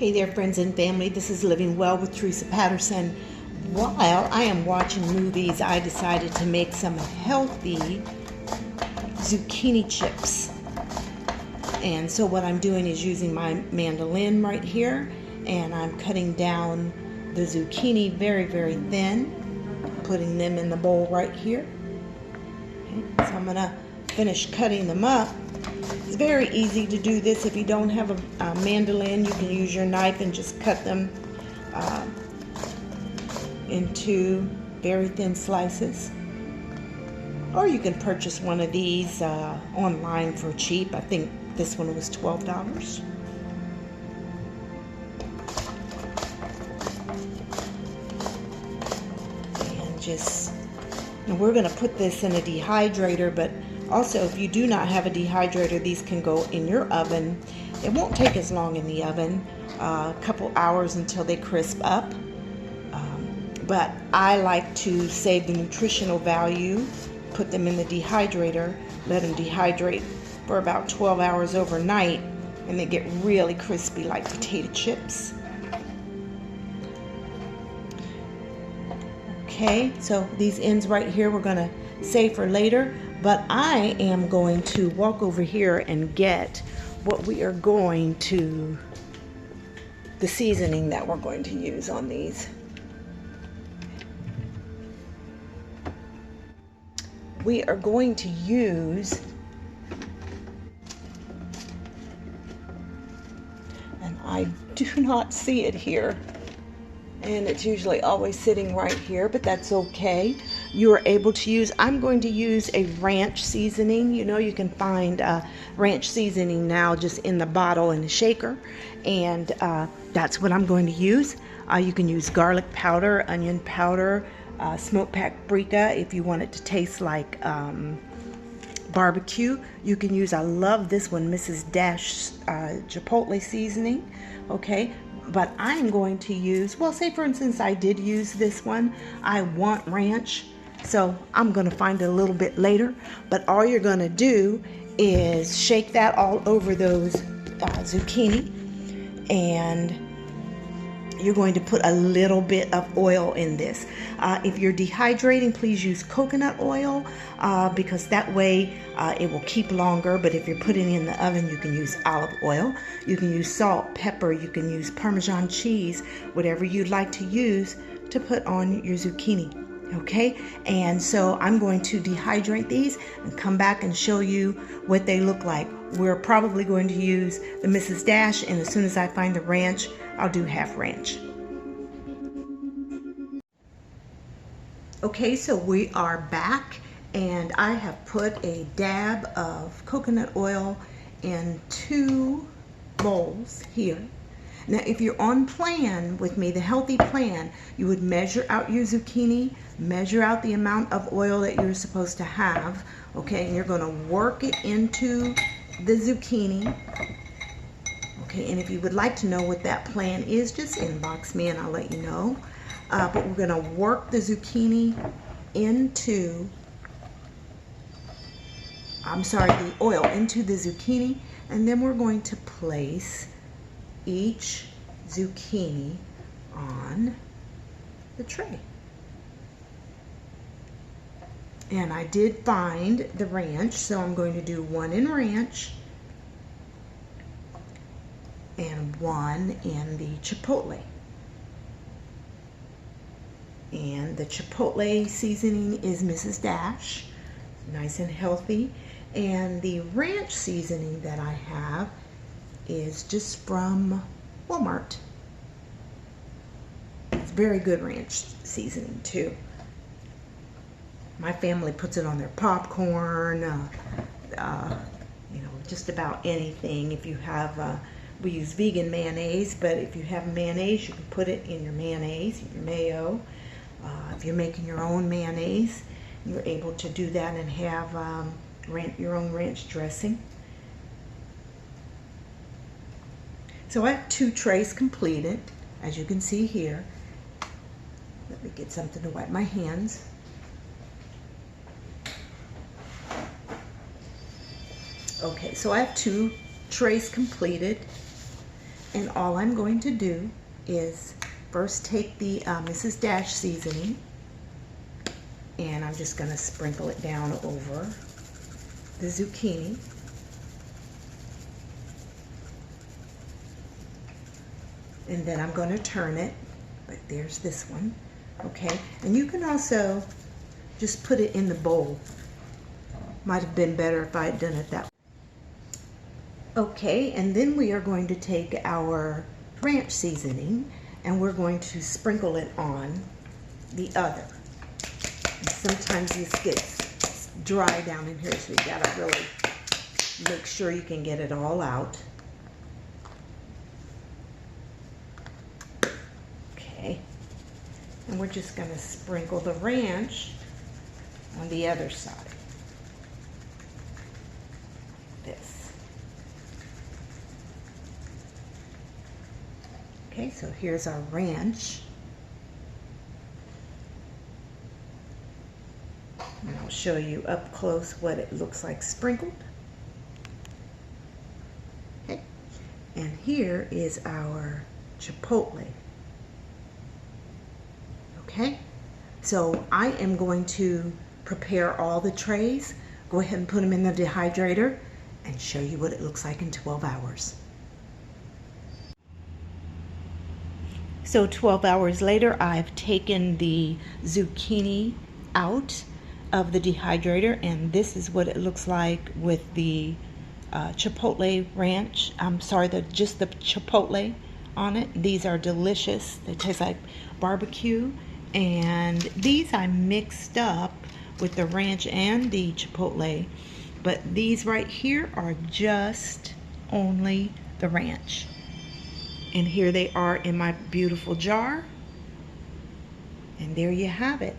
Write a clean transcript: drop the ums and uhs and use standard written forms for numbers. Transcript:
Hey there, friends and family. This is Living Well with Teresa Patterson. While I am watching movies, I decided to make some healthy zucchini chips. And so what I'm doing is using my mandolin right here, and I'm cutting down the zucchini very, very thin, putting them in the bowl right here. Okay, so I'm going to finish cutting them up. It's very easy to do this. If you don't have a mandolin, you can use your knife and just cut them into very thin slices. Or you can purchase one of these online for cheap. I think this one was $12. And we're going to put this in a dehydrator, but also, if you do not have a dehydrator, these can go in your oven. It won't take as long in the oven, a couple hours until they crisp up. But I like to save the nutritional value, put them in the dehydrator, let them dehydrate for about 12 hours overnight, and they get really crispy like potato chips. Okay, so these ends right here we're going to save for later. But I am going to walk over here and get what we are going to, the seasoning that we're going to use on these. We are going to use, and I do not see it here, and it's usually always sitting right here, but that's okay. You are able to use, I'm going to use a ranch seasoning. You know, you can find ranch seasoning now just in the bottle in a shaker, and that's what I'm going to use. You can use garlic powder, onion powder, smoked paprika if you want it to taste like barbecue. You can use, I love this one, Mrs. Dash Chipotle seasoning. Okay, but I'm going to use, well, say for instance I did use this one. I want ranch, so I'm going to find it a little bit later. But all you're going to do is shake that all over those zucchini, and you're going to put a little bit of oil in this. If you're dehydrating, please use coconut oil because that way it will keep longer. But if you're putting it in the oven, you can use olive oil. You can use salt, pepper, you can use Parmesan cheese, whatever you'd like to use to put on your zucchini. Okay, and so I'm going to dehydrate these and come back and show you what they look like. We're probably going to use the Mrs. Dash, and as soon as I find the ranch, I'll do half ranch. Okay, so we are back, and I have put a dab of coconut oil in 2 bowls here. Now, if you're on plan with me, the healthy plan, you would measure out your zucchini, measure out the amount of oil that you're supposed to have, okay, and you're going to work it into the zucchini. Okay, and if you would like to know what that plan is, just inbox me and I'll let you know. But we're going to work the zucchini into, the oil into the zucchini, and then we're going to place each zucchini on the tray. And I did find the ranch, so I'm going to do 1 in ranch and 1 in the chipotle. And the chipotle seasoning is Mrs. Dash, nice and healthy. And the ranch seasoning that I have is just from Walmart. It's very good ranch seasoning too. My family puts it on their popcorn, you know, just about anything. If you have, we use vegan mayonnaise, but if you have mayonnaise, you can put it in your mayonnaise, your mayo. If you're making your own mayonnaise, you're able to do that and have your own ranch dressing. So I have 2 trays completed, as you can see here. Let me get something to wipe my hands. Okay, so I have 2 trays completed. And all I'm going to do is first take the Mrs. Dash seasoning, and I'm just going to sprinkle it down over the zucchini. And then I'm going to turn it, but there's this one, okay? And you can also just put it in the bowl. Might have been better if I had done it that way. Okay, and then we are going to take our ranch seasoning and we're going to sprinkle it on the other. And sometimes this gets dry down in here, so you gotta really make sure you can get it all out. Okay, and we're just gonna sprinkle the ranch on the other side. This. Okay, so here's our ranch. And I'll show you up close what it looks like sprinkled. Okay, and here is our chipotle. Okay, so I am going to prepare all the trays, go ahead and put them in the dehydrator, and show you what it looks like in 12 hours. So 12 hours later, I've taken the zucchini out of the dehydrator, and this is what it looks like with the chipotle ranch. I'm sorry, just the chipotle on it. These are delicious. They taste like barbecue. And these I mixed up with the ranch and the chipotle, but these right here are just only the ranch. And here they are in my beautiful jar. And there you have it.